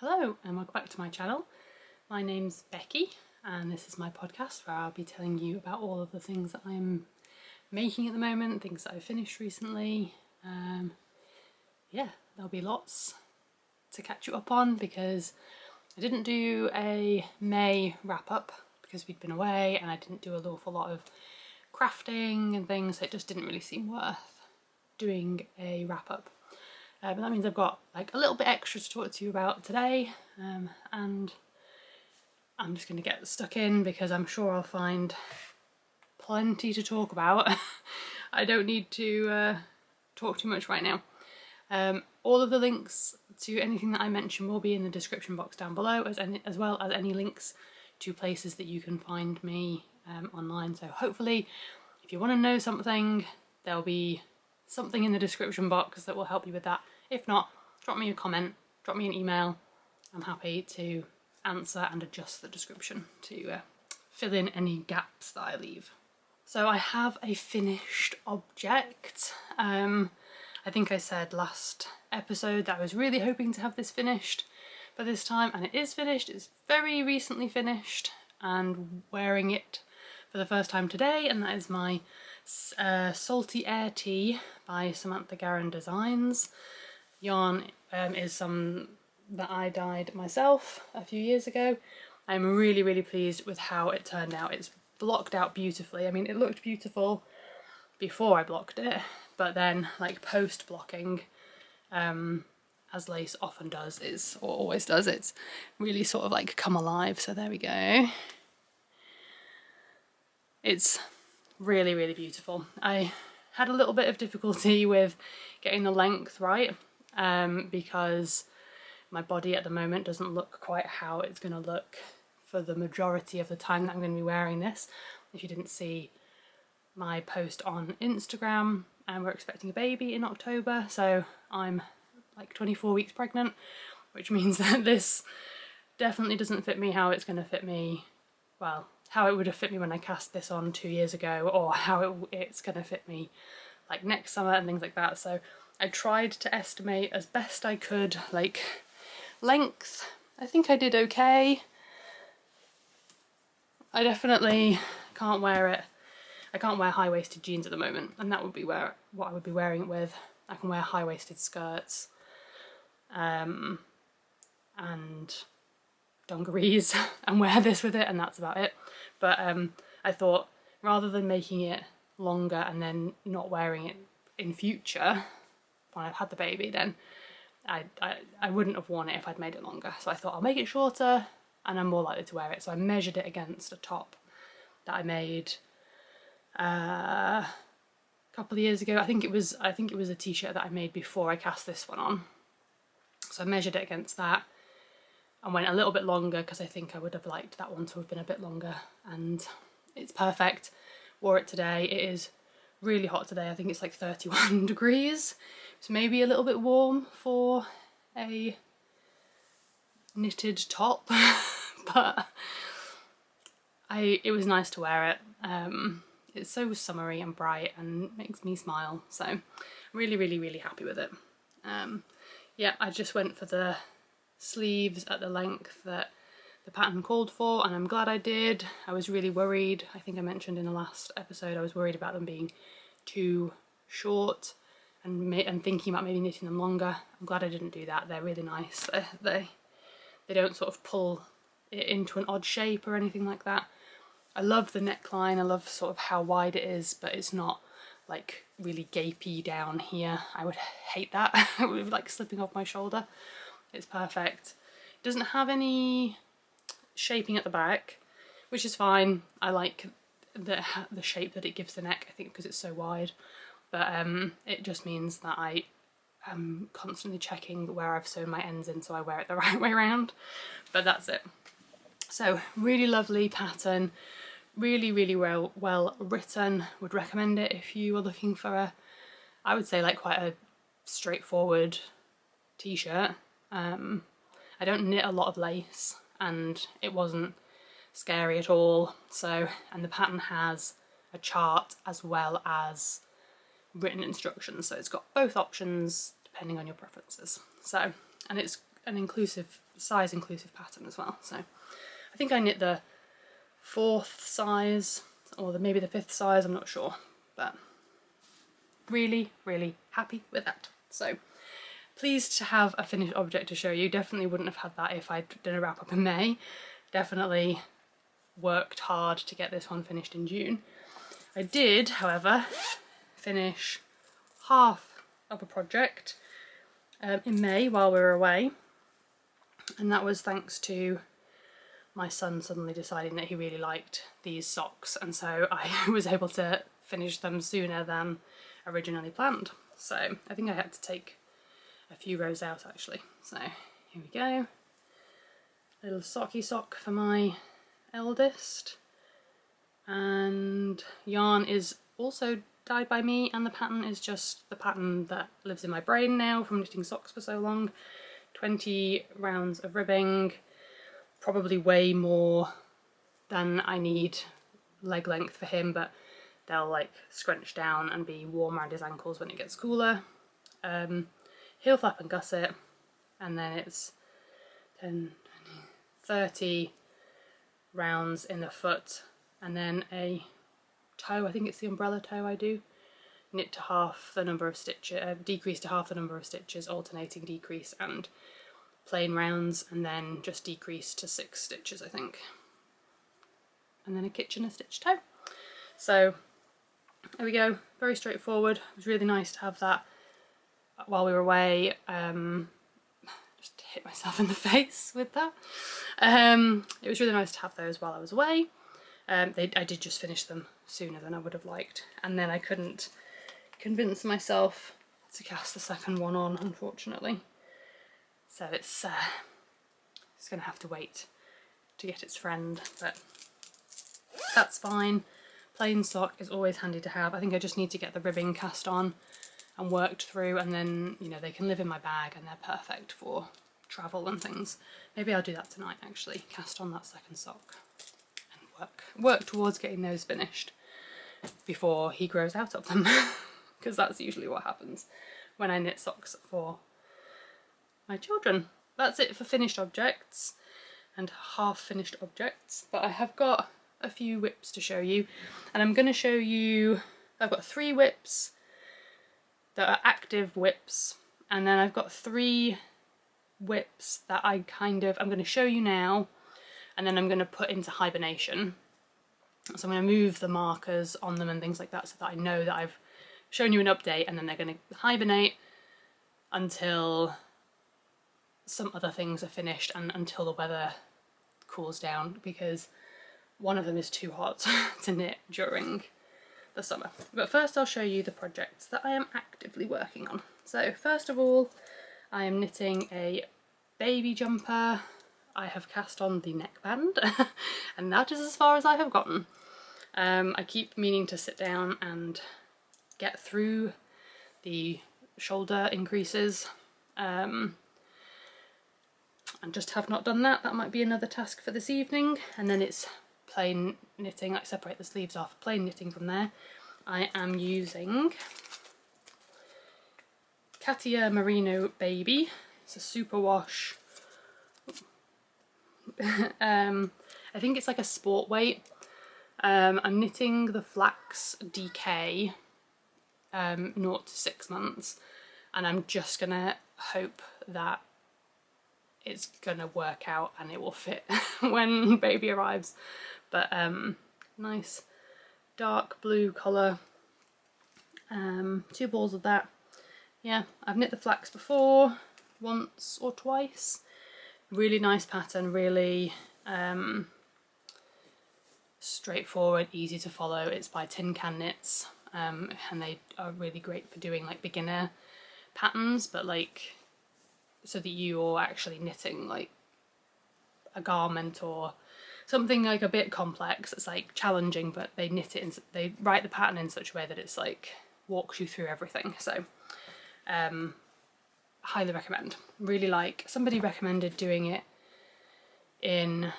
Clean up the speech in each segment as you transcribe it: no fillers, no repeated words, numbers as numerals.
Hello and welcome back to my channel. My name's Becky and this is my podcast where I'll be telling you about all of the things that I'm making at the moment, things that I've finished recently. Yeah, there'll be lots to catch you up on because I didn't do a May wrap up because we'd been away and I didn't do an awful lot of crafting and things, so it just didn't really seem worth doing a wrap up. But that means I've got like a little bit extra to talk to you about today, and I'm just going to get stuck in because I'm sure I'll find plenty to talk about. I don't need to talk too much right now. All of the links to anything that I mention will be in the description box down below, as well as any links to places that you can find me online. So hopefully if you want to know something, there'll be something in the description box that will help you with that. If not, drop me a comment, drop me an email. I'm happy to answer and adjust the description to fill in any gaps that I leave. So I have a finished object. I think I said last episode that I was really hoping to have this finished by this time, and it is finished. It's very recently finished and wearing it for the first time today, and that is my Salty Air Tea by Samantha Garren Designs. Yarn is some that I dyed myself a few years ago. I'm really pleased with how it turned out. It's blocked out beautifully. I mean, it looked beautiful before I blocked it, but then like post blocking, as lace often does, or always does, it's really sort of like come alive. So there we go. It's really beautiful. I had a little bit of difficulty with getting the length right, because my body at the moment doesn't look quite how it's going to look for the majority of the time that I'm going to be wearing this. If you didn't see my post on Instagram, and we're expecting a baby in October, so I'm like 24 weeks pregnant, which means that this definitely doesn't fit me how it's going to fit me, well, how it would have fit me when I cast this on 2 years ago, or how it's going to fit me like next summer and things like that. So I tried to estimate as best I could, like length. I think I did okay. I definitely can't wear it. I can't wear high-waisted jeans at the moment, and that would be what I would be wearing it with. I can wear high-waisted skirts and dungarees and wear this with it, and that's about it. But I thought rather than making it longer and then not wearing it in future when I've had the baby, then I wouldn't have worn it if I'd made it longer. So I thought I'll make it shorter and I'm more likely to wear it. So I measured it against a top that I made a couple of years ago. I think it was a t-shirt that I made before I cast this one on. So I measured it against that and went a little bit longer because I think I would have liked that one to have been a bit longer, and it's perfect. Wore it today. It is really hot today. I think it's like 31 degrees. It's maybe a little bit warm for a knitted top, but it was nice to wear it. It's so summery and bright and makes me smile, so I'm really happy with it. Yeah, I just went for the sleeves at the length that the pattern called for, and I'm glad I did. I was really worried. I think I mentioned in the last episode I was worried about them being too short and thinking about maybe knitting them longer. I'm glad I didn't do that. They're really nice. They don't sort of pull it into an odd shape or anything like that. I love the neckline. I love sort of how wide it is, but it's not like really gapey down here. I would hate that. It would be like slipping off my shoulder. It's perfect. It doesn't have any shaping at the back, which is fine. I like the shape that it gives the neck, I think, because it's so wide. But it just means that I am constantly checking where I've sewn my ends in so I wear it the right way around. But that's it. So really lovely pattern, really well written. Would recommend it if you are looking for I would say like quite a straightforward t-shirt. I don't knit a lot of lace and it wasn't scary at all. So, and the pattern has a chart as well as written instructions, so it's got both options depending on your preferences. So, and it's an inclusive size inclusive pattern as well. So I think I knit the 4th size or maybe the 5th size, I'm not sure, but really, really happy with that. So pleased to have a finished object to show you. Definitely wouldn't have had that if I'd done a wrap up in May. Definitely worked hard to get this one finished in June. I did, however, finish half of a project in May while we were away, and that was thanks to my son suddenly deciding that he really liked these socks, and so I was able to finish them sooner than originally planned. So I think I had to take a few rows out actually. So here we go. Little socky sock for my eldest, and yarn is also dyed by me, and the pattern is just the pattern that lives in my brain now from knitting socks for so long. 20 rounds of ribbing, probably way more than I need leg length for him, but they'll like scrunch down and be warm around his ankles when it gets cooler. Heel flap and gusset, and then it's 10, 20, 30 rounds in the foot, and then a toe, I think it's the umbrella toe I do, knit to half the number of stitches, decrease to half the number of stitches, alternating decrease and plain rounds, and then just decrease to 6 stitches I think, and then a Kitchener stitch toe. So there we go, very straightforward. It was really nice to have that while we were away. Just hit myself in the face with that. It was really nice to have those while I was away. I did just finish them sooner than I would have liked, and then I couldn't convince myself to cast the second one on, unfortunately. So it's going to have to wait to get its friend, but that's fine. Plain sock is always handy to have. I think I just need to get the ribbing cast on and worked through, and then, you know, they can live in my bag and they're perfect for travel and things. Maybe I'll do that tonight actually, cast on that second sock and work towards getting those finished before he grows out of them, because that's usually what happens when I knit socks for my children. That's it for finished objects and half finished objects, but I have got a few whips to show you, and I'm going to show you, I've got 3 whips that are active whips, and then I've got 3 whips that I'm going to show you now, and then I'm going to put into hibernation. So I'm going to move the markers on them and things like that so that I know that I've shown you an update, and then they're going to hibernate until some other things are finished and until the weather cools down, because one of them is too hot to knit during the summer. But first I'll show you the projects that I am actively working on. So first of all, I am knitting a baby jumper. I have cast on the neckband and that is as far as I have gotten. I keep meaning to sit down and get through the shoulder increases and just have not done that. That might be another task for this evening, and then it's plain knitting, like separate the sleeves off, plain knitting from there. I am using Katia Merino Baby. It's a superwash. I think it's like a sport weight. I'm knitting the flax DK 0 to 6 months, and I'm just gonna hope that it's gonna work out and it will fit when baby arrives. But nice dark blue colour, 2 balls of that. Yeah, I've knit the flax before, once or twice. Really nice pattern, really straightforward, easy to follow. It's by Tin Can Knits, and they are really great for doing like beginner patterns, but like so that you're actually knitting like a garment or something like a bit complex. It's like challenging, but they knit it in, they write the pattern in such a way that it's like walks you through everything. So highly recommend. Really like, somebody recommended doing it in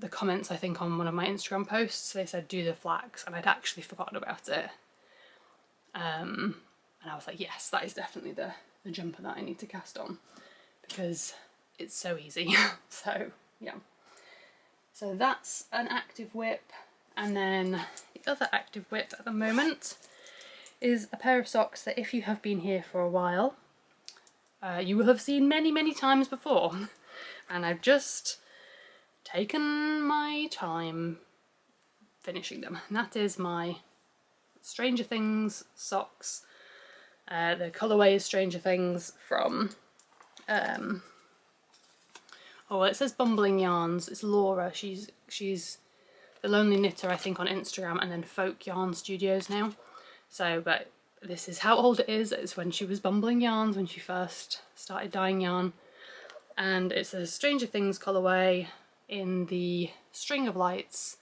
the comments I think on one of my Instagram posts. They said do the flax, and I'd actually forgotten about it, and I was like, yes, that is definitely the jumper that I need to cast on, because it's so easy. So yeah, so that's an active whip. And then the other active whip at the moment is a pair of socks that, if you have been here for a while, you will have seen many times before. And I've just taken my time finishing them. And that is my Stranger Things socks. The colourway is Stranger Things from, oh well, it says Bumbling Yarns. It's Laura. She's the Lonely Knitter, I think, on Instagram, and then Folk Yarn Studios now. So, but this is how old it is. It's when she was Bumbling Yarns, when she first started dyeing yarn. And it's a Stranger Things colourway in the String of Lights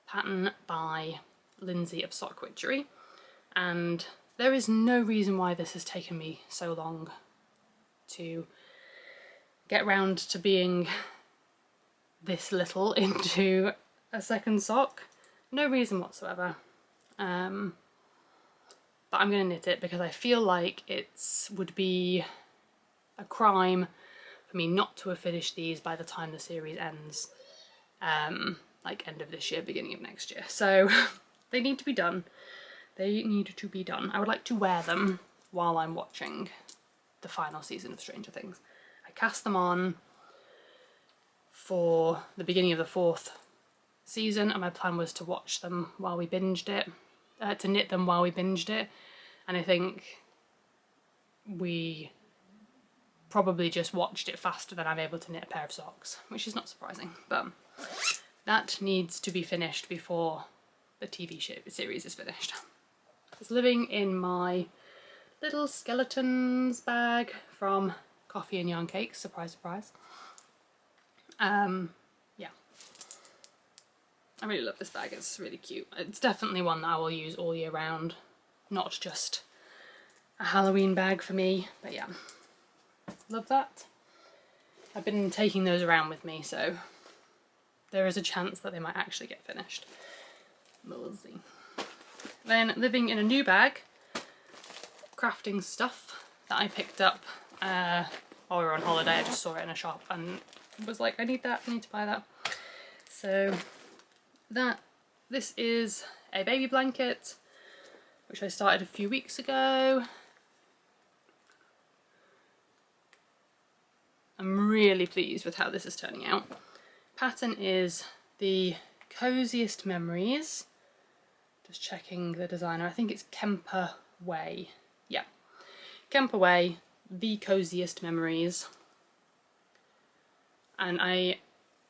pattern by Lindsay of Sock Witchery. And there is no reason why this has taken me so long to get round to being this little into a second sock. No reason whatsoever. But I'm going to knit it because I feel like it would be a crime for me not to have finished these by the time the series ends, like end of this year, beginning of next year. So they need to be done. They need to be done. I would like to wear them while I'm watching the final season of Stranger Things. I cast them on for the beginning of the 4th season, and my plan was to watch them while we binged it, to knit them while we binged it, and I think we probably just watched it faster than I'm able to knit a pair of socks, which is not surprising, but that needs to be finished before the TV series is finished. I was living in my little skeletons bag from Coffee and Yarn Cakes, surprise surprise. Yeah, I really love this bag, it's really cute. It's definitely one that I will use all year round, not just a Halloween bag for me, but yeah, love that. I've been taking those around with me, so there is a chance that they might actually get finished. We'll see. Then living in a new bag, crafting stuff that I picked up while we were on holiday. I just saw it in a shop and was like, I need that, I need to buy that. So this is a baby blanket, which I started a few weeks ago. I'm really pleased with how this is turning out. Pattern is the Coziest Memories. Just checking the designer. I think it's Kemper Way. Yeah, Kemper Way, the Coziest Memories. And I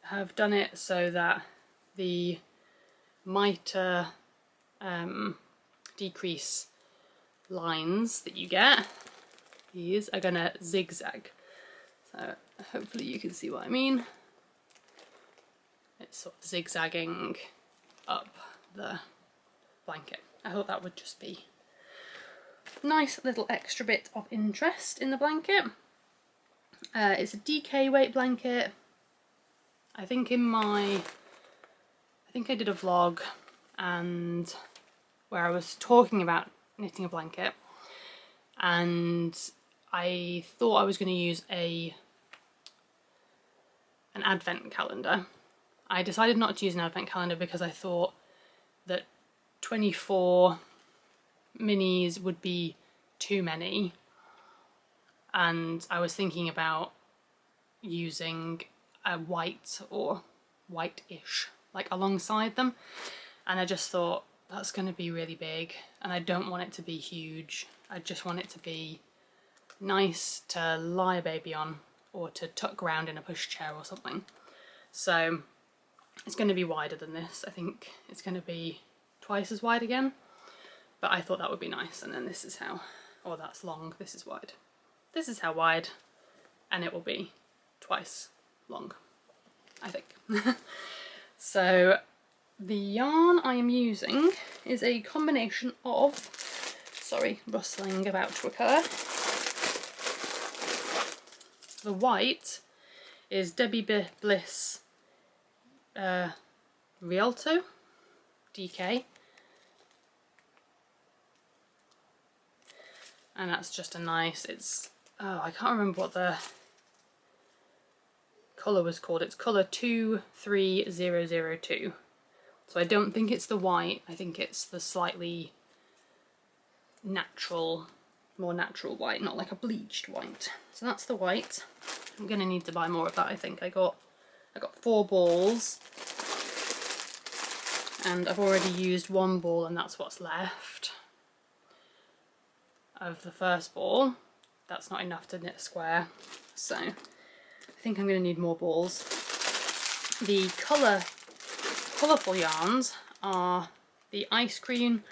have done it so that the mitre decrease lines that you get, these are gonna zigzag. So hopefully you can see what I mean. It's sort of zigzagging up the blanket. I thought that would just be a nice little extra bit of interest in the blanket. It's a DK weight blanket. I think I did a vlog and where I was talking about knitting a blanket, and I thought I was going to use an advent calendar. I decided not to use an advent calendar because I thought that 24 minis would be too many, and I was thinking about using a white or white-ish like alongside them, and I just thought that's going to be really big and I don't want it to be huge. I just want it to be nice to lie a baby on or to tuck around in a pushchair or something. So it's going to be wider than this. I think it's going to be twice as wide again, but I thought that would be nice. And then this is how, oh that's long, this is wide. This is how wide, and it will be twice long, I think. So the yarn I am using is a combination of, sorry, rustling about to occur. The white is Debbie Bliss Rialto DK, and that's just a nice, it's, oh I can't remember what the colour was called. It's colour 23002. So I don't think it's the white, I think it's the slightly natural, more natural white, not like a bleached white. So that's the white. I'm gonna need to buy more of that, I think. I got 4 balls and I've already used 1 ball and that's what's left of the first ball. That's not enough to knit a square, so I think I'm gonna need more balls. The colourful yarns are the Ice Cream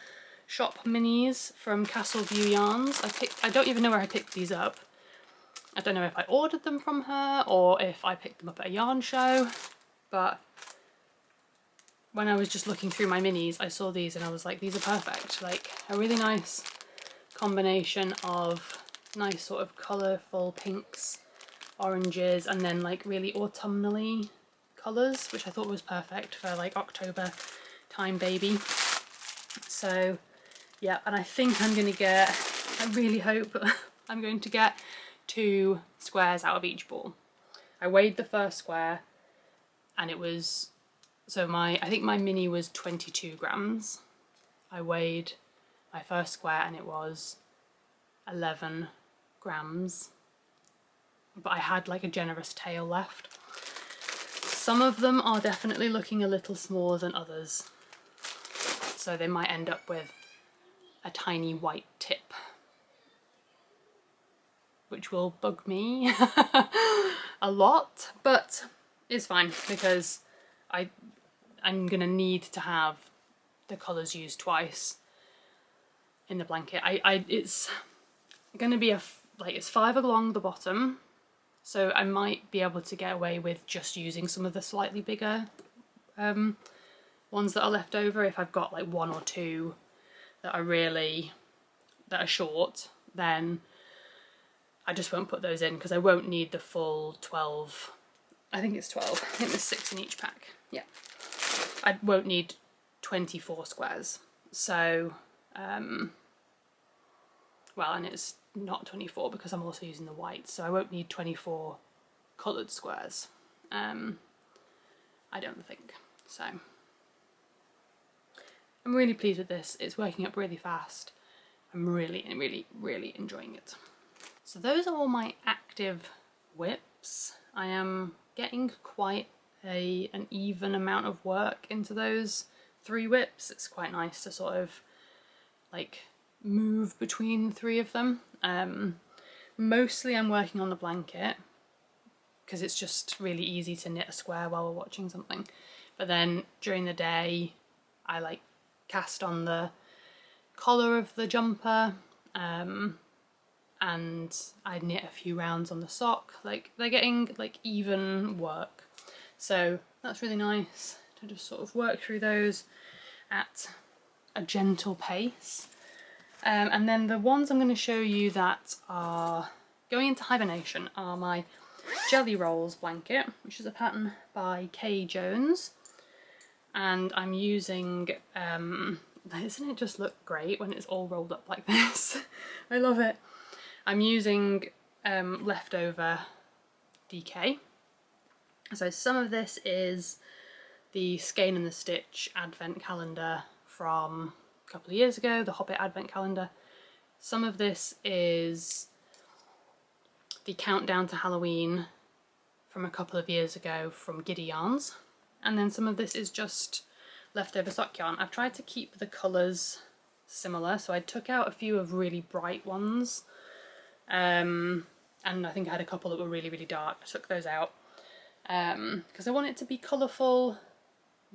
Shop minis from Castle View Yarns. I don't even know where I picked these up. I don't know if I ordered them from her or if I picked them up at a yarn show, but when I was just looking through my minis, I saw these and I was like, these are perfect. Like a really nice combination of nice sort of colourful pinks, oranges, and then like really autumnally colours, which I thought was perfect for like October time baby. So yeah, and I think I'm gonna get, I really hope I'm going to get 2 squares out of each ball. I weighed the first square and it was, so I think my mini was 22 grams. I weighed my first square and it was 11 grams, but I had like a generous tail left. Some of them are definitely looking a little smaller than others, so they might end up with a tiny white tip, which will bug me a lot, but it's fine because I'm gonna need to have the colours used twice in the blanket. It's gonna be it's 5 along the bottom, so I might be able to get away with just using some of the slightly bigger ones that are left over. If I've got like 1 or 2 that are short, then I just won't put those in because I won't need the full 12. I think it's 12. I think there's 6 in each pack. Yeah. I won't need 24 squares. So, well, and it's not 24 because I'm also using the white, so I won't need 24 coloured squares. I don't think. So, I'm really pleased with this. It's working up really fast. I'm really, really enjoying it. So those are all my active whips. I am getting quite an even amount of work into those 3 whips. It's quite nice to sort of like move between the 3 of them. Mostly I'm working on the blanket because it's just really easy to knit a square while we're watching something. But then during the day I like cast on the collar of the jumper, and I knit a few rounds on the sock. Like they're getting like even work, so that's really nice to just sort of work through those at a gentle pace. And then the ones I'm going to show you that are going into hibernation are my Jelly Rolls blanket, which is a pattern by Kay Jones, and I'm using doesn't it just look great when it's all rolled up like this? I love it. I'm using leftover DK. So some of this is the Skein and the Stitch advent calendar from a couple of years ago, the Hobbit advent calendar. Some of this is the Countdown to Halloween from a couple of years ago from Giddy Yarns. And then some of this is just leftover sock yarn. I've tried to keep the colours similar, so I took out a few of really bright ones, and I think I had a couple that were really dark. I took those out because I want it to be colourful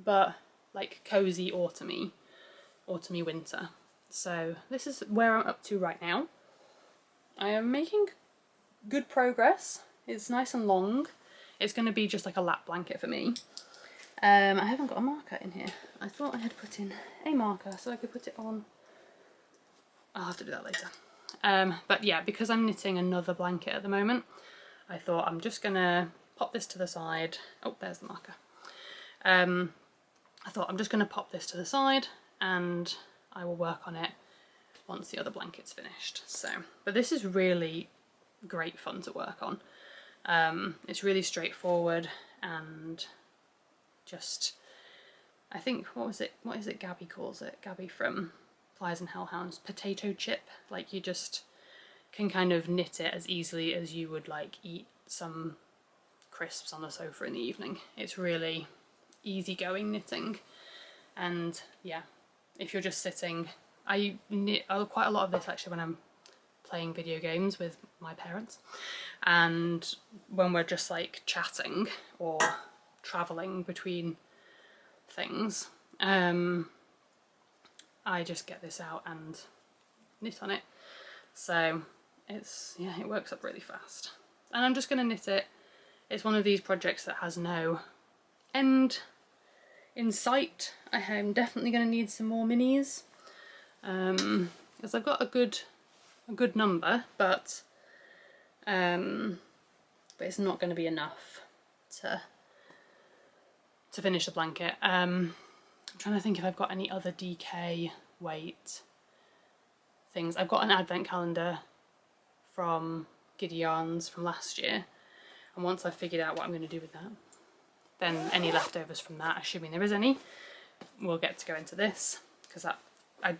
but like cosy autumny winter. So this is where I'm up to right now. I am making good progress. It's nice and long. It's going to be just like a lap blanket for me. I haven't got a marker in here. I thought I had put in a marker so I could put it on. I'll have to do that later. But yeah, because I'm knitting another blanket at the moment, I thought I'm just gonna pop this to the side. Oh, there's the marker. I thought I'm just gonna pop this to the side and I will work on it once the other blanket's finished. So, but this is really great fun to work on. It's really straightforward and just, I think, what is it Gabby calls it? Gabby from Flies and Hellhounds, potato chip. Like, you just can kind of knit it as easily as you would like eat some crisps on the sofa in the evening. It's really easygoing knitting, and yeah, if you're just sitting, I knit quite a lot of this actually when I'm playing video games with my parents, and when we're just like chatting or traveling between things, I just get this out and knit on it. So it's, yeah, it works up really fast. And I'm just going to knit it. It's one of these projects that has no end in sight. I am definitely going to need some more minis, because I've got a good number, but it's not going to be enough to finish the blanket. I'm trying to think if I've got any other DK weight things. I've got an advent calendar from Giddy Yarns from last year, and once I've figured out what I'm going to do with that, then any leftovers from that, assuming there is any, we'll get to go into this, because I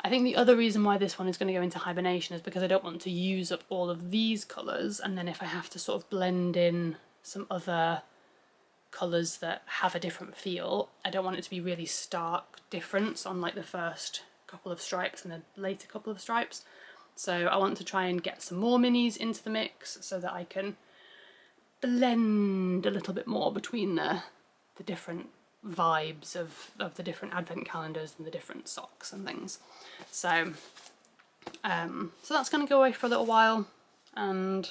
think the other reason why this one is going to go into hibernation is because I don't want to use up all of these colours, and then if I have to sort of blend in some other colours that have a different feel, I don't want it to be really stark difference on like the first couple of stripes and the later couple of stripes. So I want to try and get some more minis into the mix so that I can blend a little bit more between the different vibes of the different advent calendars and the different socks and things. So so that's going to go away for a little while, and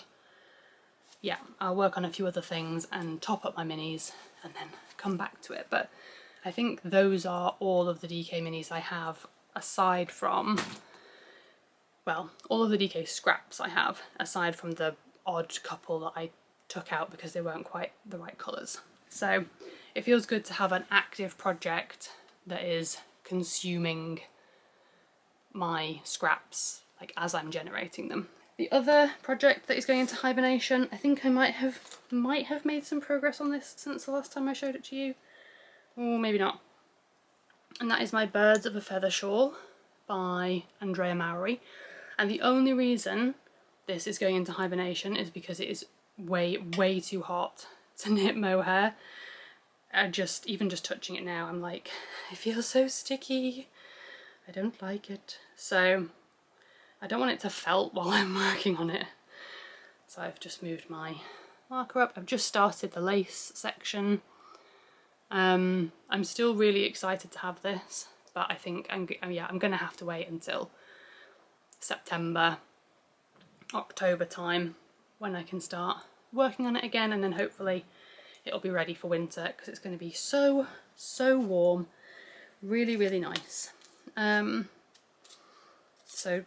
yeah, I'll work on a few other things and top up my minis and then come back to it. But I think those are all of the DK minis I have, aside from, well, all of the DK scraps I have, aside from the odd couple that I took out because they weren't quite the right colours. So it feels good to have an active project that is consuming my scraps like as I'm generating them. The other project that is going into hibernation, I think I might have made some progress on this since the last time I showed it to you, or maybe not. And that is my Birds of a Feather shawl by Andrea Mowry. And the only reason this is going into hibernation is because it is way too hot to knit mohair. Even just touching it now, I'm like, it feels so sticky. I don't like it. So I don't want it to felt while I'm working on it. So I've just moved my marker up. I've just started the lace section. I'm still really excited to have this, but I think I'm going to have to wait until September, October time when I can start working on it again, and then hopefully it'll be ready for winter because it's going to be so warm, really nice. So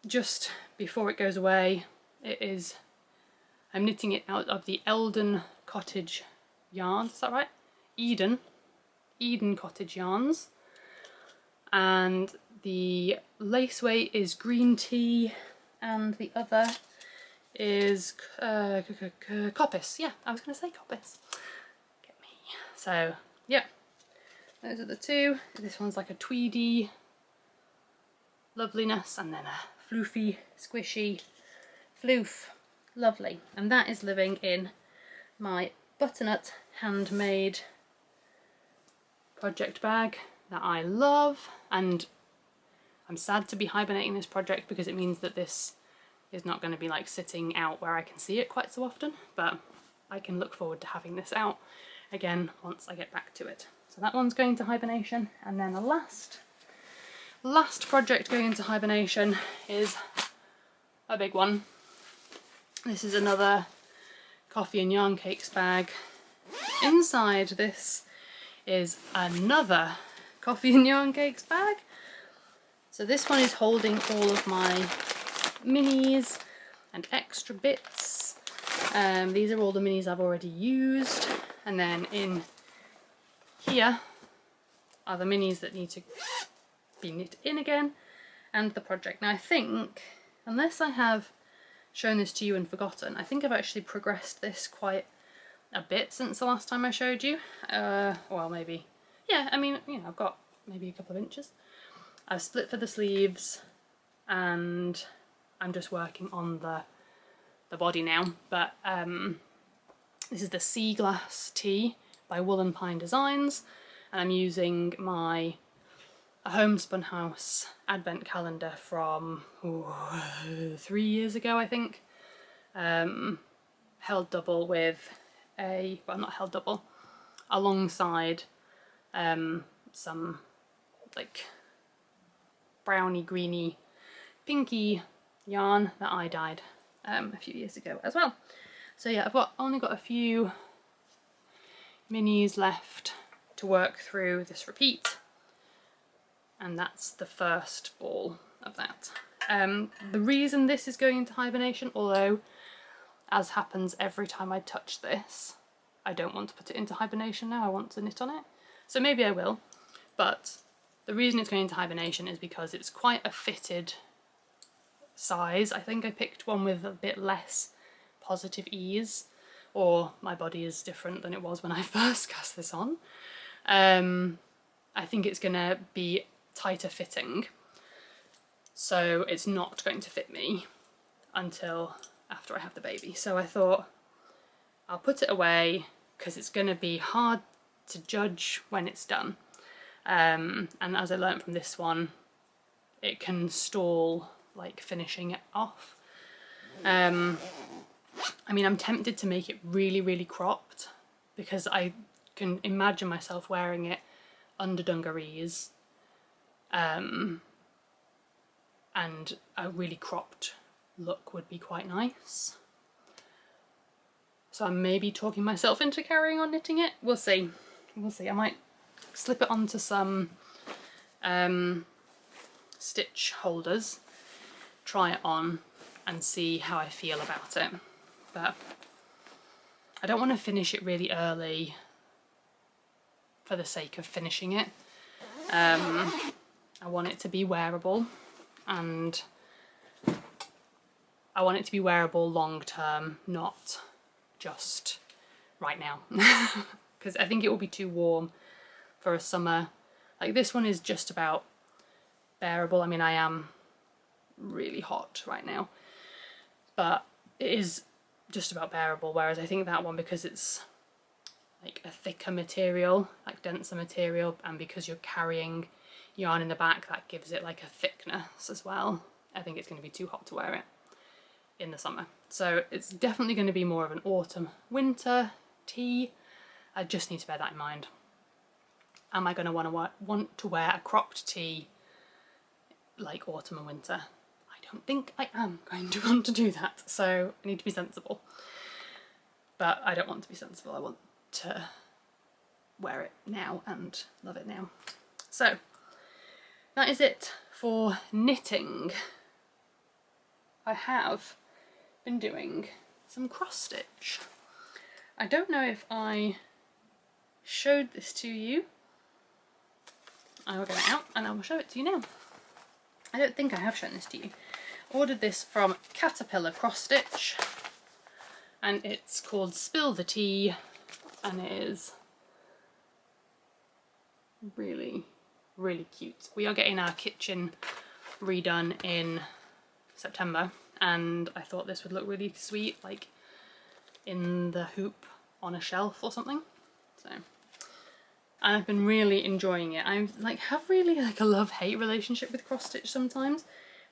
just before it goes away, I'm knitting it out of the Eldon Cottage yarns, is that right? Eden Cottage yarns, and the lace weight is green tea, and the other is coppice. Yeah, I was going to say coppice. Get me. So yeah, those are the two. This one's like a tweedy loveliness, and then a floofy, squishy floof. Lovely. And that is living in my butternut handmade project bag that I love, and I'm sad to be hibernating this project because it means that this is not going to be like sitting out where I can see it quite so often, but I can look forward to having this out again once I get back to it. So that one's going to hibernation, and then the last project going into hibernation is a big one. This is another coffee and yarn cakes bag. Inside this is another coffee and yarn cakes bag. So this one is holding all of my minis and extra bits. These are all the minis I've already used, and then in here are the minis that need to be knit in again, and the project. Now I think, unless I have shown this to you and forgotten. I think I've actually progressed this quite a bit since the last time I showed you. Well, maybe, yeah, I mean, you know, I've got maybe a couple of inches. I've split for the sleeves and I'm just working on the body now. But this is the Sea Glass Tee by Wool and Pine Designs, and I'm using my Homespun House advent calendar from 3 years ago, I think. Held double with a, well, not held double, alongside some like browny, greeny, pinky yarn that I dyed a few years ago as well. So yeah, I've only got a few minis left to work through this repeat, and that's the first ball of that. The reason this is going into hibernation, although as happens every time I touch this, I don't want to put it into hibernation now, I want to knit on it. So maybe I will, but the reason it's going into hibernation is because it's quite a fitted size. I think I picked one with a bit less positive ease, or my body is different than it was when I first cast this on. I think it's gonna be tighter fitting, so it's not going to fit me until after I have the baby. So I thought I'll put it away because it's going to be hard to judge when it's done. And as I learned from this one, it can stall like finishing it off. I mean, I'm tempted to make it really, really cropped because I can imagine myself wearing it under dungarees, and a really cropped look would be quite nice. So I'm maybe talking myself into carrying on knitting it. We'll see. We'll see. I might slip it onto some stitch holders, try it on and see how I feel about it. But I don't want to finish it really early for the sake of finishing it. I want it to be wearable, and I want it to be wearable long term, not just right now. Because I think it will be too warm for a summer. Like this one is just about bearable. I mean, I am really hot right now, but it is just about bearable, whereas I think that one, because it's like a thicker material, like denser material, and because you're carrying yarn in the back, that gives it like a thickness as well. I think it's going to be too hot to wear it in the summer. So it's definitely going to be more of an autumn winter tee. I just need to bear that in mind. Am I going to want to wear a cropped tee like autumn and winter? I don't think I am going to want to do that, so I need to be sensible. But I don't want to be sensible, I want to wear it now and love it now. So that is it for knitting. I have been doing some cross stitch. I don't know if I showed this to you. I will get it out and I will show it to you now. I don't think I have shown this to you. Ordered this from Caterpillar Cross Stitch, and it's called Spill the Tea, and it is really, really cute. We are getting our kitchen redone in September, and I thought this would look really sweet, like in the hoop on a shelf or something. So, and I've been really enjoying it. I have really like a love-hate relationship with cross stitch sometimes,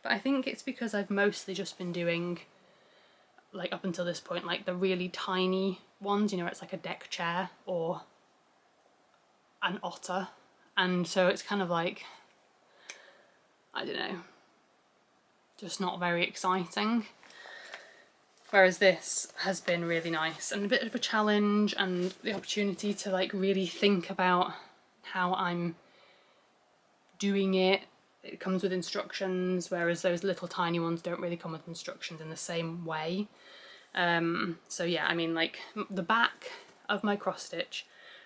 but I think it's because I've mostly just been doing, like up until this point, like the really tiny ones, you know, it's like a deck chair or an otter, and so it's kind of like, I don't know, just not very exciting. Whereas this has been really nice and a bit of a challenge, and the opportunity to like really think about how I'm doing it. It comes with instructions, whereas those little tiny ones don't really come with instructions in the same way. So yeah, I mean, like the back of my cross stitch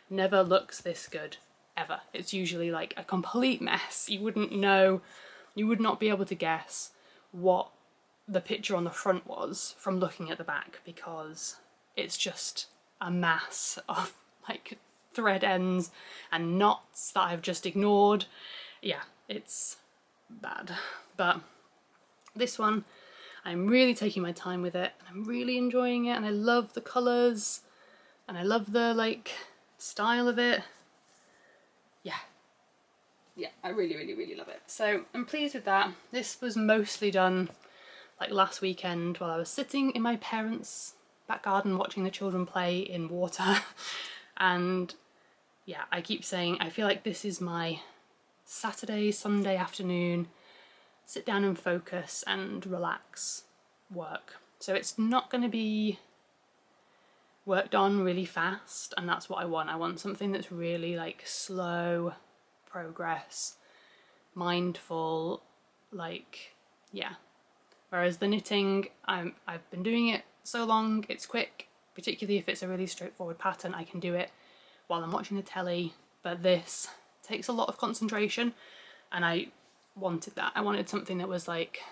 never looks this good ever. It's usually like a complete mess. You wouldn't know, you would not be able to guess what the picture on the front was from looking at the back, because it's just a mass of like thread ends and knots that I've just ignored. Yeah, it's bad. But this one, I'm really taking my time with it, and I'm really enjoying it, and I love the colours, and I love the like style of it. Yeah, I really, really, really love it. So I'm pleased with that. This was mostly done like last weekend while I was sitting in my parents' back garden watching the children play in water. And yeah, I keep saying I feel like this is my Saturday, Sunday afternoon, sit down and focus and relax work. So it's not going to be worked on really fast, and that's what I want. I want something that's really like slow progress, mindful, like, yeah. Whereas the knitting, I've been doing it so long, it's quick, particularly if it's a really straightforward pattern, I can do it while I'm watching the telly. But this takes a lot of concentration, and I wanted that. I wanted something that was like,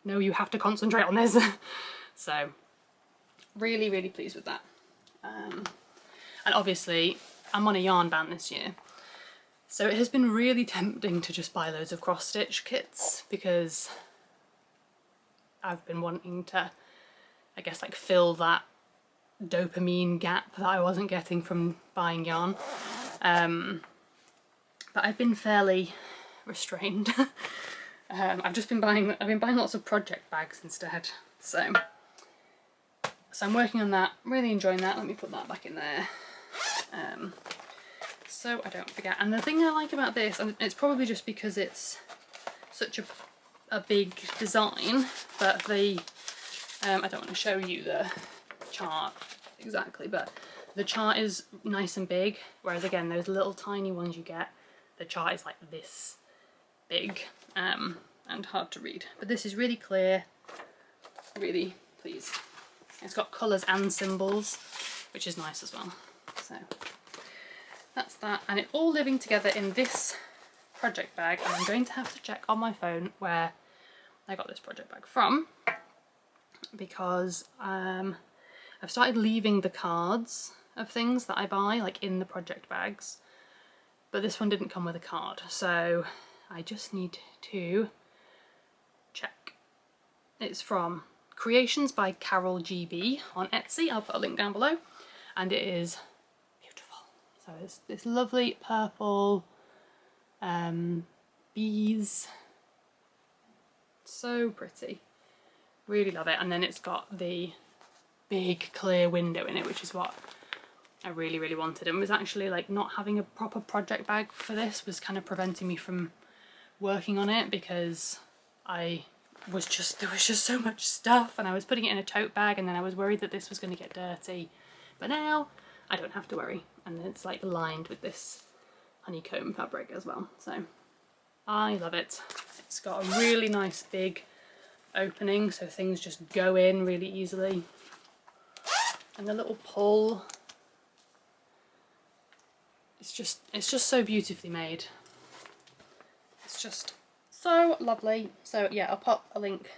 no, you have to concentrate on this. So really, really pleased with that. And obviously I'm on a yarn ban this year, so it has been really tempting to just buy loads of cross stitch kits, because I've been wanting to, I guess, like fill that dopamine gap that I wasn't getting from buying yarn. But I've been fairly restrained. I've been buying lots of project bags instead. So I'm working on that, really enjoying that. Let me put that back in there. So I don't forget. And the thing I like about this, and it's probably just because it's such a big design, but the I don't want to show you the chart exactly, but the chart is nice and big, whereas again those little tiny ones you get, the chart is like this big, and hard to read. But this is really clear, really pleased. It's got colours and symbols, which is nice as well. So that's that, and it's all living together in this project bag. And I'm going to have to check on my phone where I got this project bag from, because I've started leaving the cards of things that I buy like in the project bags, but this one didn't come with a card, so I just need to check. It's from Creations by Carol GB on Etsy. I'll put a link down below, and it is beautiful. So it's this lovely purple bees, so pretty, really love it. And then it's got the big clear window in it, which is what I really, really wanted, and was actually like not having a proper project bag for this was kind of preventing me from working on it, because there was just so much stuff, and I was putting it in a tote bag, and then I was worried that this was going to get dirty. But now I don't have to worry, and it's like lined with this honeycomb fabric as well, so I love it. It's got a really nice big opening, so things just go in really easily, and the little pull, it's just so beautifully made. It's just so lovely. So yeah, I'll pop a link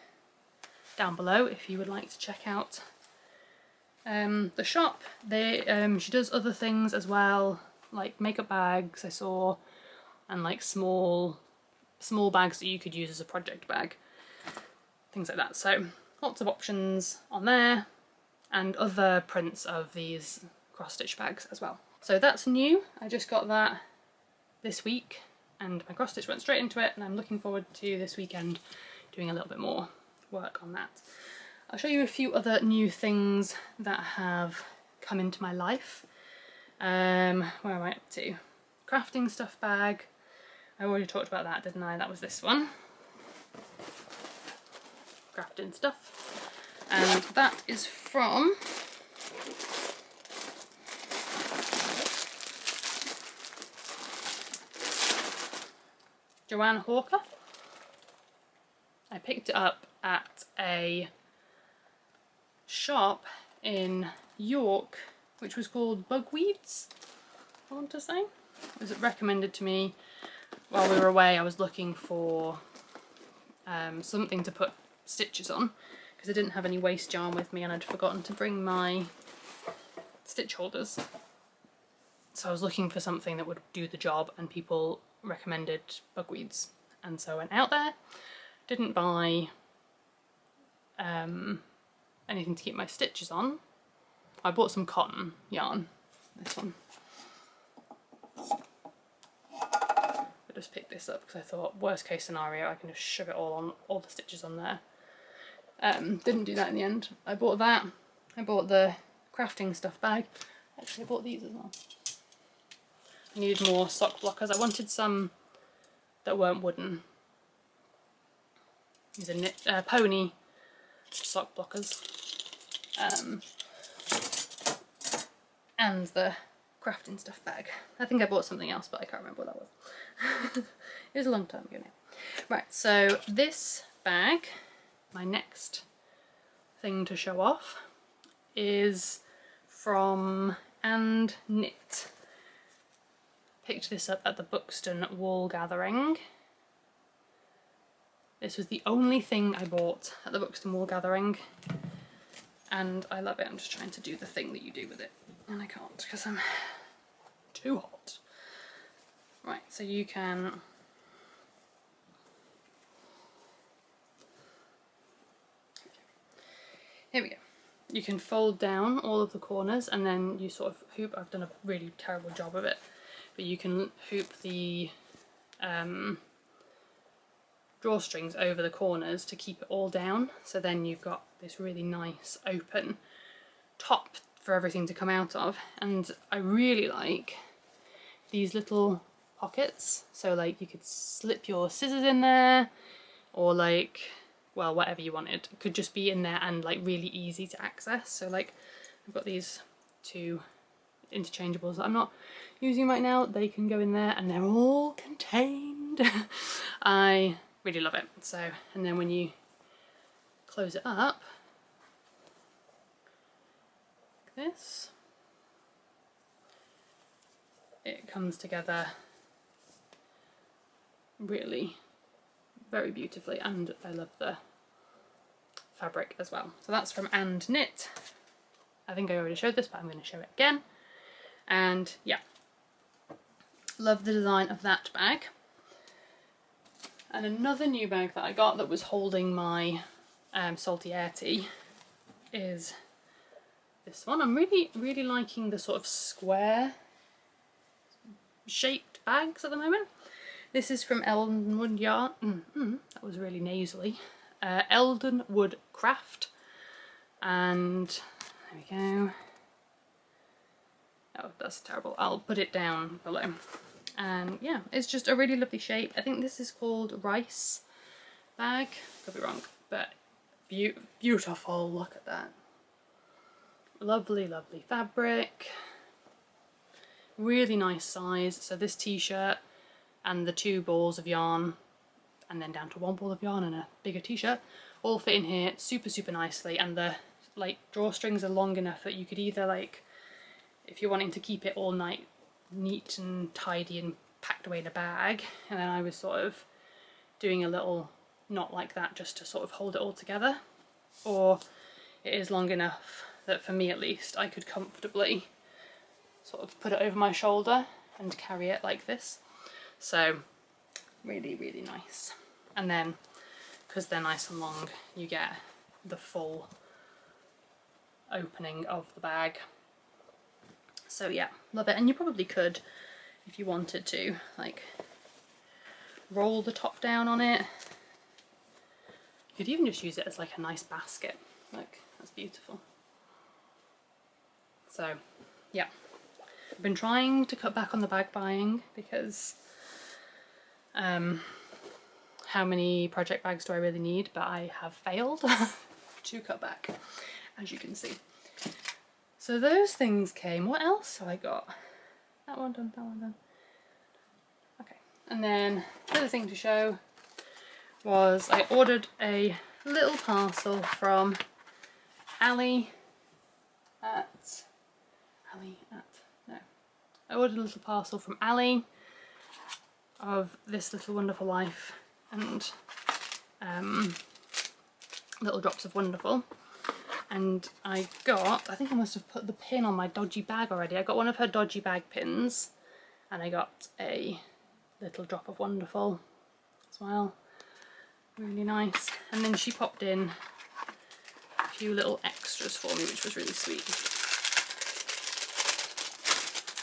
down below if you would like to check out the shop. She does other things as well, like makeup bags I saw, and like small bags that you could use as a project bag, things like that. So lots of options on there, and other prints of these cross stitch bags as well. So that's new. I just got that this week, and my cross stitch went straight into it, and I'm looking forward to this weekend doing a little bit more work on that. I'll show you a few other new things that have come into my life. Where am I up to? Crafting stuff bag. I already talked about that, didn't I? That was this one. Crafting stuff. And that is from Joanne Hawker. I picked it up at a shop in York which was called Bugweeds, I want to say. It was recommended to me while we were away. I was looking for something to put stitches on, because I didn't have any waste yarn with me and I'd forgotten to bring my stitch holders. So I was looking for something that would do the job, and people recommended bugweeds, and so I went out there, didn't buy anything to keep my stitches on. I bought some cotton yarn, this one. I just picked this up because I thought, worst case scenario, I can just shove it all the stitches on there. Didn't do that in the end. I bought that. I bought the crafting stuff bag. Actually, I bought these as well. I needed more sock blockers. I wanted some that weren't wooden. These are pony sock blockers. And the crafting stuff bag. I think I bought something else, but I can't remember what that was. It was a long time ago now. Right, so this bag, my next thing to show off, is from And Knit. Picked this up at the Buxton Wool Gathering. This was the only thing I bought at the Buxton Wool Gathering, and I love it. I'm just trying to do the thing that you do with it, and I can't because I'm too hot. Right, so you can here we go. You can fold down all of the corners and then you sort of hoop. I've done a really terrible job of it, but you can hoop the drawstrings over the corners to keep it all down, so then you've got this really nice open top for everything to come out of. And I really like these little pockets, so like you could slip your scissors in there, or like, well, whatever you wanted. It could just be in there and like really easy to access. So like I've got these two interchangeables that I'm not using right now. They can go in there and they're all contained. I really love it. So, and then when you close it up, like this, it comes together really very beautifully, and I love the fabric as well. So that's from And Knit. I think I already showed this, but I'm going to show it again. And yeah, love the design of that bag. And another new bag that I got that was holding my salty air tea is this one. I'm really liking the sort of square shaped bags at the moment. This is from Eldenwood Yarn. That was really nasally. Eldenwood Craft. And there we go. Oh, that's terrible. I'll put it down below. And yeah, it's just a really lovely shape. I think this is called Rice bag. Could be wrong, but beautiful. Look at that. Lovely, lovely fabric. Really nice size. So this t-shirt and the 2 balls of yarn, and then down to 1 ball of yarn and a bigger t-shirt, all fit in here super, super nicely. And the like drawstrings are long enough that you could either, like, if you're wanting to keep it all neat and tidy and packed away in a bag, and then I was sort of doing a little knot like that just to sort of hold it all together, or it is long enough that, for me at least, I could comfortably sort of put it over my shoulder and carry it like this. So really, really nice. And then, because they're nice and long, you get the full opening of the bag. So yeah, love it. And you probably could, if you wanted to, like, roll the top down on it. You could even just use it as like a nice basket. Look, that's beautiful. So yeah, I've been trying to cut back on the bag buying because how many project bags do I really need? But I have failed to cut back, as you can see. So those things came. What else have I got? That one done, that one done. Okay, and then the other thing to show was I ordered a little parcel from I ordered a little parcel from Ali of This Little Wonderful Life, and Little Drops of Wonderful. And I think I must have put the pin on my dodgy bag already. I got one of her dodgy bag pins, and I got a Little Drop of Wonderful as well. Really nice. And then she popped in a few little extras for me, which was really sweet.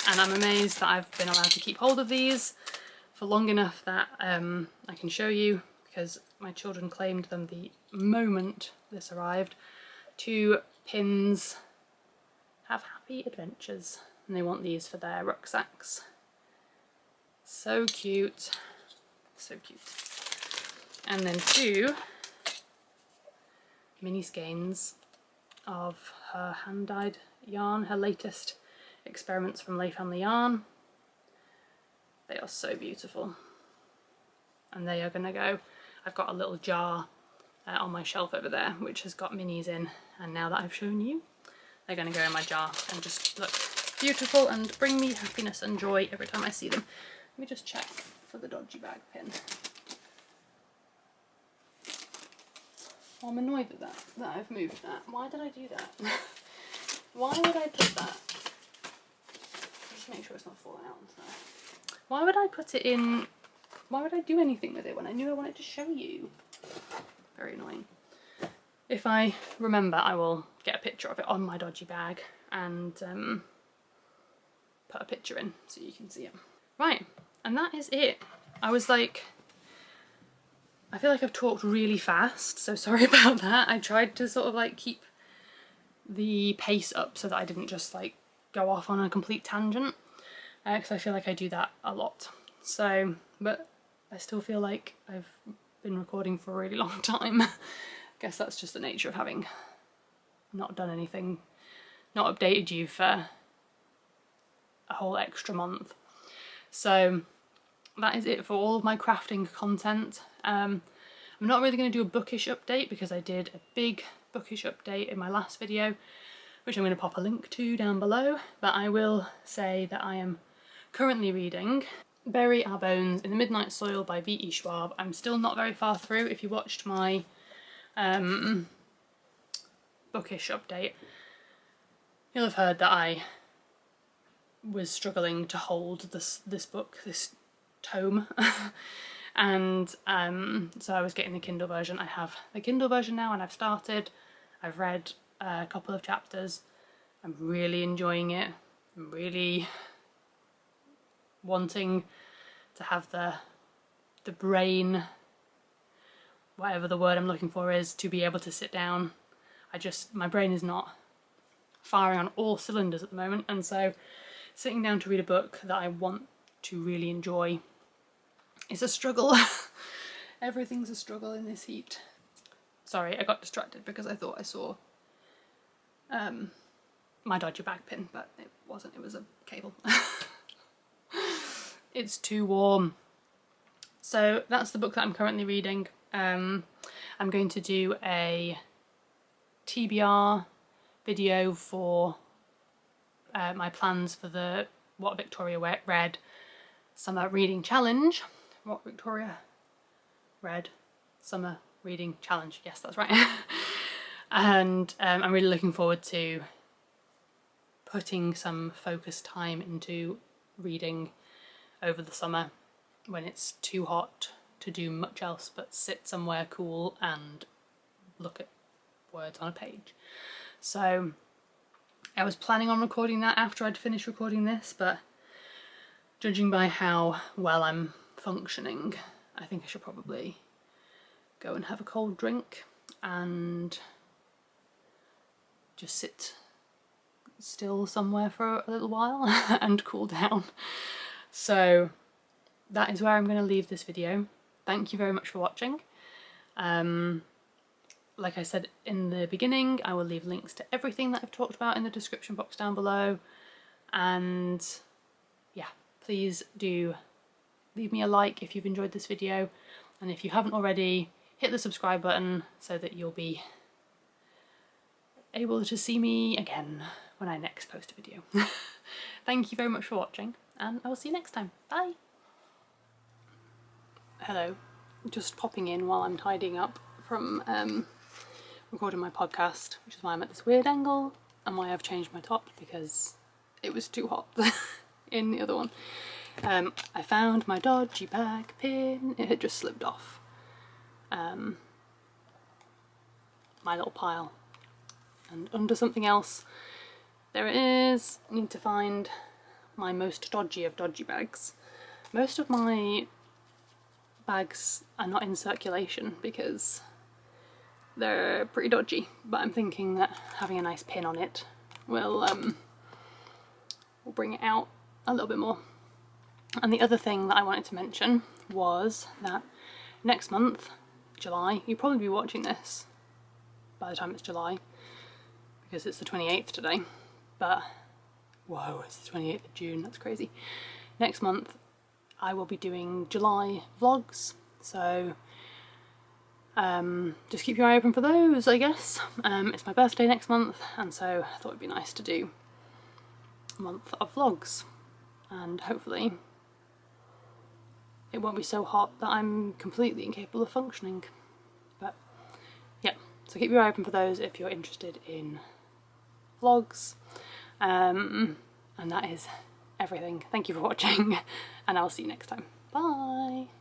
And I'm amazed that I've been allowed to keep hold of these for long enough that I can show you, because my children claimed them the moment this arrived. 2 pins, Have Happy Adventures, and they want these for their rucksacks. So cute, so cute. And then 2 mini skeins of her hand-dyed yarn, her latest experiments from Lay Family Yarn. They are so beautiful, and they are gonna go. I've got a little jar on my shelf over there which has got minis in, and now that I've shown you, they're gonna go in my jar and just look beautiful and bring me happiness and joy every time I see them. Let me just check for the dodgy bag pin. I'm annoyed with that I've moved that. Why did I do that? Why would I put that? Just make sure it's not falling out. So. Why would I put it in? Why would I do anything with it when I knew I wanted to show you? Very annoying. If I remember, I will get a picture of it on my dodgy bag and put a picture in so you can see it. Right, and that is it. I was like, I feel like I've talked really fast, so sorry about that. I tried to sort of like keep the pace up so that I didn't just like go off on a complete tangent, because I feel like I do that a lot. So, but I still feel like I've been recording for a really long time. I guess that's just the nature of having not done anything, not updated you for a whole extra month. So that is it for all of my crafting content. I'm not really going to do a bookish update because I did a big bookish update in my last video, which I'm going to pop a link to down below, but I will say that I am currently reading Bury Our Bones in the Midnight Soil by V.E. Schwab. I'm still not very far through. If you watched my bookish update, you'll have heard that I was struggling to hold this book, this tome, and so I was getting the Kindle version. I have the Kindle version now and I've started. I've read a couple of chapters. I'm really enjoying it. I'm really wanting to have the brain, whatever the word I'm looking for is, to be able to sit down. My brain is not firing on all cylinders at the moment, and so sitting down to read a book that I want to really enjoy is a struggle. Everything's a struggle in this heat. Sorry, I got distracted because I thought I saw my dodgy bag pin, but it wasn't, it was a cable. It's too warm. So that's the book that I'm currently reading. I'm going to do a TBR video for my plans for the What Victoria Read Summer Reading Challenge. What Victoria Read Summer Reading Challenge, yes, that's right. And I'm really looking forward to putting some focused time into reading over the summer when it's too hot to do much else but sit somewhere cool and look at words on a page. So I was planning on recording that after I'd finished recording this, but judging by how well I'm functioning, I think I should probably go and have a cold drink and just sit still somewhere for a little while and cool down. So that is where I'm going to leave this video. Thank you very much for watching. Like I said in the beginning, I will leave links to everything that I've talked about in the description box down below, and yeah, please do leave me a like if you've enjoyed this video, and if you haven't already, hit the subscribe button so that you'll be able to see me again when I next post a video. Thank you very much for watching, and I will see you next time. Bye! Hello, just popping in while I'm tidying up from recording my podcast, which is why I'm at this weird angle and why I've changed my top, because it was too hot in the other one. I found my dodgy bag pin. It had just slipped off my little pile, and under something else there it is. I need to find my most dodgy of dodgy bags. Most of my bags are not in circulation because they're pretty dodgy, but I'm thinking that having a nice pin on it will bring it out a little bit more. And the other thing that I wanted to mention was that next month, July, you'll probably be watching this by the time it's July, because it's the 28th today, but whoa, it's the 28th of June, that's crazy. Next month I will be doing July vlogs, so just keep your eye open for those, I guess. It's my birthday next month, and so I thought it'd be nice to do a month of vlogs, and hopefully it won't be so hot that I'm completely incapable of functioning. But yeah, so keep your eye open for those if you're interested in vlogs. And that is everything. Thank you for watching, and I'll see you next time. Bye!